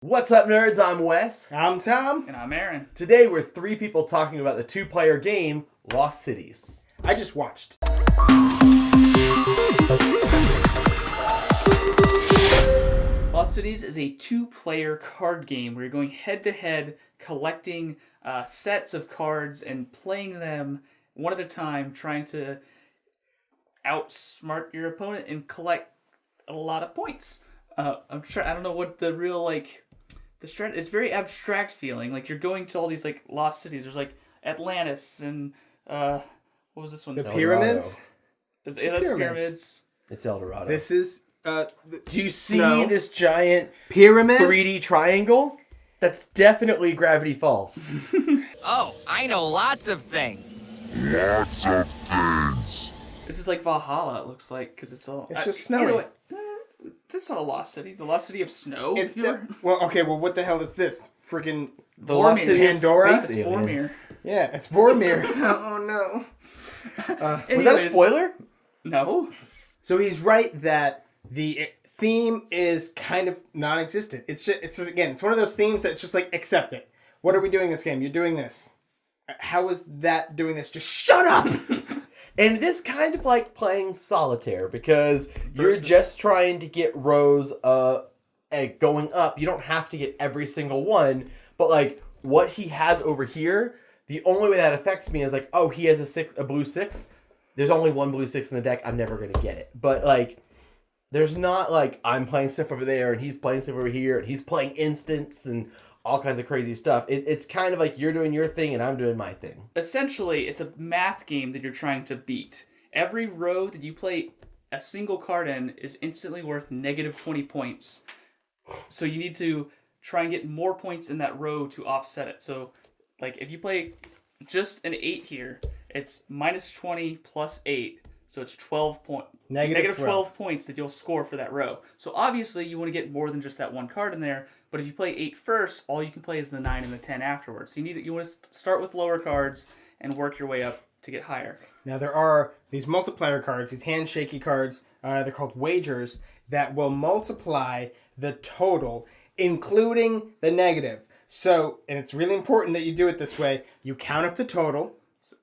What's up, nerds? I'm Wes. I'm Tom. And I'm Aaron. Today, we're three people talking about the two-player game, Lost Cities. I just watched. Lost Cities is a two-player card game where you're going head-to-head, collecting sets of cards and playing them one at a time, trying to outsmart your opponent and collect a lot of points. I don't know what the real, the strat. It's very abstract feeling. Like, you're going to all these, lost cities. There's, Atlantis and, what was this one? The El pyramids? That's pyramids. pyramids. It's El Dorado. This is, Do you see No. this giant pyramid? 3D triangle? That's definitely Gravity Falls. Oh, I know lots of things. This is like Valhalla, it looks like, because it's all... It's just you know snowy. what? That's not a lost city. The lost city of snow? It's You're- what the hell is this? Freaking The Lost Vormir. City of Pandora? Space It's Aliens. yeah, it's Vormir. Oh no. Was that a Anyways, spoiler? No. So he's right that the theme is kind of non-existent. It's one of those themes that's just like accept it. What are we doing this game? You're doing this. How is that doing this? Just shut up. And it is kind of like playing solitaire because you're just trying to get rows going up. You don't have to get every single one, but what he has over here, the only way that affects me is he has a blue 6. There's only one blue 6 in the deck. I'm never going to get it. But there's not I'm playing stuff over there and he's playing stuff over here and he's playing instants and all kinds of crazy stuff. It's kind of like you're doing your thing and I'm doing my thing. Essentially, it's a math game that you're trying to beat. Every row that you play a single card in is instantly worth negative 20 points. So you need to try and get more points in that row to offset it. So, if you play just an 8 here, it's minus 20 plus 8. So it's 12 negative 12 points that you'll score for that row. So obviously you want to get more than just that one card in there. But if you play 8 first, all you can play is the 9 and the 10 afterwards. So you want to start with lower cards and work your way up to get higher. Now there are these multiplier cards, these handshaky cards, they're called wagers, that will multiply the total, including the negative. So, and it's really important that you do it this way, you count up the total,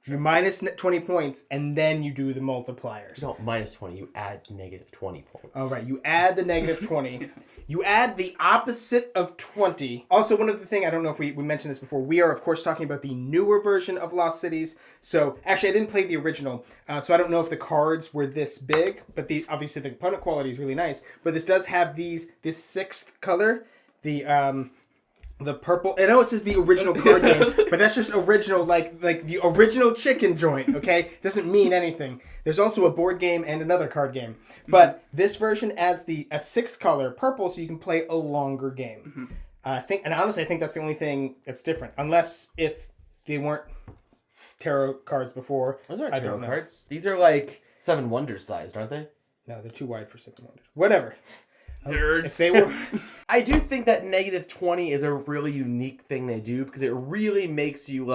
you minus 20 points, and then you do the multipliers. You don't minus 20, you add negative 20 points. Oh, right, you add the negative 20. You add the opposite of 20. Also, one other thing, I don't know if we mentioned this before, we are, of course, talking about the newer version of Lost Cities. So, actually, I didn't play the original, so I don't know if the cards were this big, but obviously the component quality is really nice. But this does have this sixth color, the purple. I know it says the original card game, but that's just original, like the original chicken joint, okay? It doesn't mean anything. There's also a board game and another card game. But this version adds a sixth color, purple, so you can play a longer game. Honestly, I think that's the only thing that's different. Unless if they weren't tarot cards before. Those aren't I don't tarot know. cards. These are Seven Wonders sized, aren't they? No, they're too wide for Seven Wonders. Whatever. Nerds. If they were... I do think that negative 20 is a really unique thing they do because it really makes you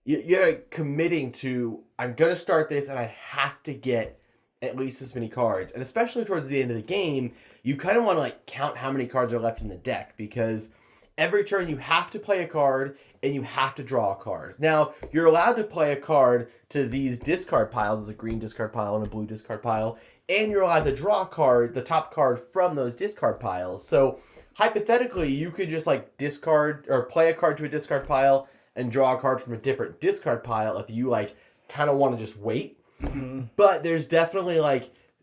you're committing to, I'm going to start this and I have to get at least this many cards. And especially towards the end of the game, you kind of want to count how many cards are left in the deck because every turn you have to play a card and you have to draw a card. Now, you're allowed to play a card to these discard piles. There's a green discard pile and a blue discard pile. And you're allowed to draw a card, the top card from those discard piles. So, hypothetically, you could just discard or play a card to a discard pile and draw a card from a different discard pile if you kind of want to just wait. Mm-hmm. But there's definitely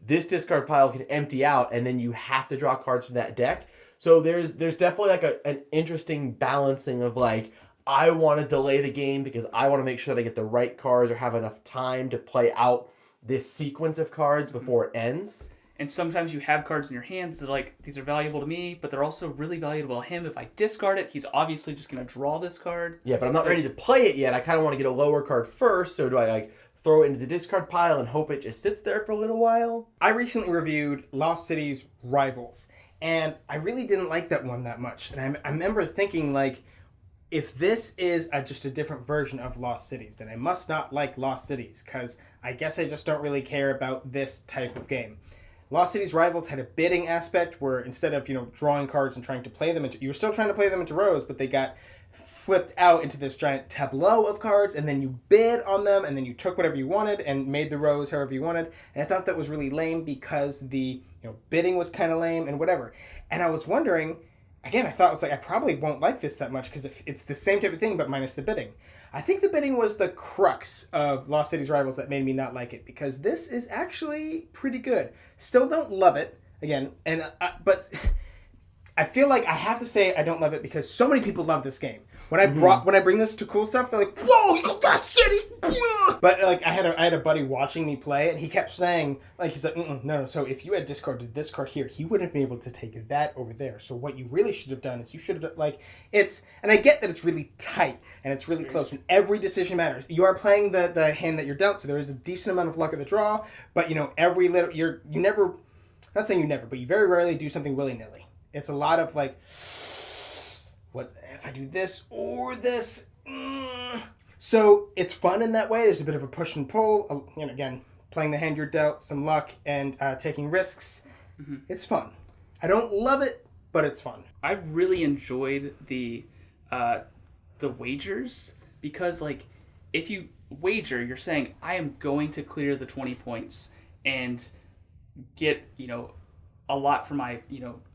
this discard pile can empty out and then you have to draw cards from that deck. So there's definitely an interesting balancing of I want to delay the game because I want to make sure that I get the right cards or have enough time to play out this sequence of cards before it ends. And sometimes you have cards in your hands that these are valuable to me, but they're also really valuable to him. If I discard it, he's obviously just going to draw this card. Yeah, but I'm not ready to play it yet. I kind of want to get a lower card first, so do I throw it into the discard pile and hope it just sits there for a little while? I recently reviewed Lost Cities Rivals, and I really didn't like that one that much. And I remember thinking, if this is just a different version of Lost Cities, then I must not like Lost Cities, because I guess I just don't really care about this type of game. Lost Cities Rivals had a bidding aspect where instead of, drawing cards and trying to play them you were still trying to play them into rows, but they got flipped out into this giant tableau of cards, and then you bid on them, and then you took whatever you wanted and made the rows however you wanted. And I thought that was really lame because the bidding was kind of lame and whatever. And I was wondering, again, I thought it was like, I probably won't like this that much because it's the same type of thing but minus the bidding. I think the bidding was the crux of Lost Cities Rivals that made me not like it, because this is actually pretty good. Still don't love it, again, and but I feel like I have to say I don't love it because so many people love this game. When I bring this to cool stuff, they're like, "Whoa, you got Lost Cities!" But like I had a buddy watching me play, and he kept saying, like, he's like, no. So if you had discarded this card here, he wouldn't have been able to take that over there. So what you really should have done is you should have and I get that it's really tight and it's really close, and every decision matters. You are playing the hand that you're dealt, so there is a decent amount of luck at the draw. But every little you never, I'm not saying you never, but you very rarely do something willy nilly. It's a lot of like, what if I do this or this? So it's fun in that way. There's a bit of a push and pull. Again, playing the hand you're dealt, some luck, and taking risks. Mm-hmm. It's fun. I don't love it, but it's fun. I really enjoyed the wagers because, like, if you wager, you're saying I am going to clear the 20 points and get a lot for my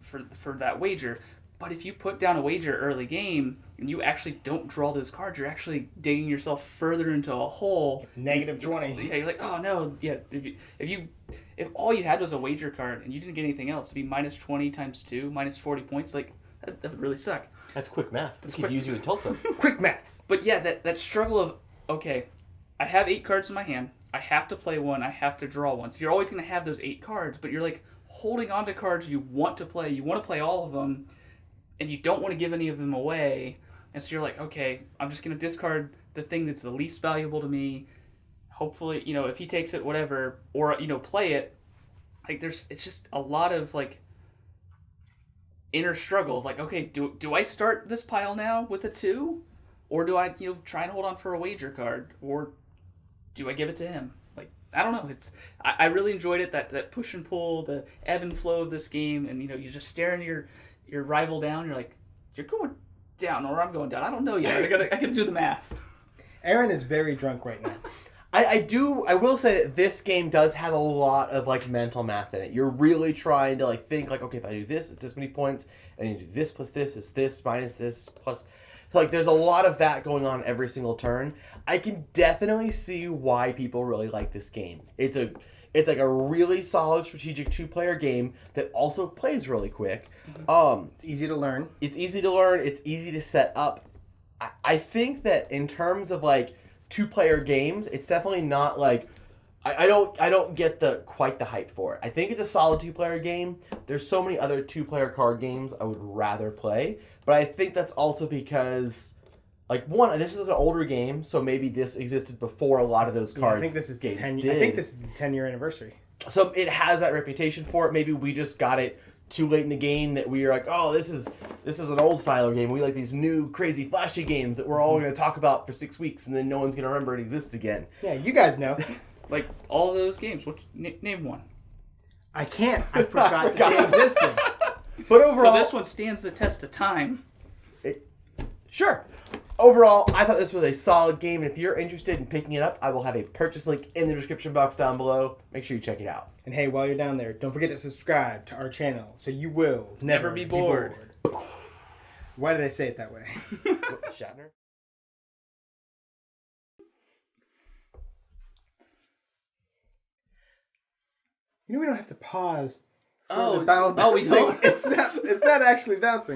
for that wager. But if you put down a wager early game and you actually don't draw those cards, you're actually digging yourself further into a hole. Negative 20. Yeah, you're like, oh no, yeah. If all you had was a wager card and you didn't get anything else, it'd be minus 20 times 2, minus 40 points. Like that would really suck. That's quick math. This could use you in Tulsa. Quick maths. But yeah, that struggle of, okay, I have 8 cards in my hand. I have to play one. I have to draw one. So you're always going to have those 8 cards, but you're like holding on to cards you want to play. You want to play all of them, and you don't want to give any of them away. And so you're like, okay, I'm just going to discard the thing that's the least valuable to me. Hopefully, if he takes it, whatever, or, play it. Like, it's just a lot of, like, inner struggle of, like, okay, do I start this pile now with a 2? Or do I, try and hold on for a wager card? Or do I give it to him? Like, I don't know. I really enjoyed it, that push and pull, the ebb and flow of this game. And, you're just staring at your rival down. You're like, you're going down or I'm going down. I don't know yet. I gotta do the math. Aaron is very drunk right now. I will say that this game does have a lot of like mental math in it. You're really trying to like think like, okay, if I do this, it's this many points, and you do this plus this, it's this minus this plus. Like, there's a lot of that going on every single turn. I can definitely see why people really like this game. It's like a really solid strategic 2-player game that also plays really quick. It's easy to learn. It's easy to learn. It's easy to set up. I think that in terms of like 2-player games, it's definitely not like I don't get quite the hype for it. I think it's a solid 2-player game. There's so many other 2-player card games I would rather play, but I think that's also because like one, this is an older game, so maybe this existed before a lot of those cards. I think this is the games 10-year anniversary. So it has that reputation for it. Maybe we just got it too late in the game that we were like, oh, this is an old style game. We like these new crazy flashy games that we're all going to talk about for 6 weeks, and then no one's going to remember it exists again. Yeah, you guys know. Like all of those games. Name one. I can't. I forgot they existed. But overall, so this one stands the test of time. Sure. Overall, I thought this was a solid game, and if you're interested in picking it up, I will have a purchase link in the description box down below. Make sure you check it out. And hey, while you're down there, don't forget to subscribe to our channel so you will never be bored. Why did I say it that way? Shatner? We don't have to pause. Oh, we don't. It's It's not actually bouncing.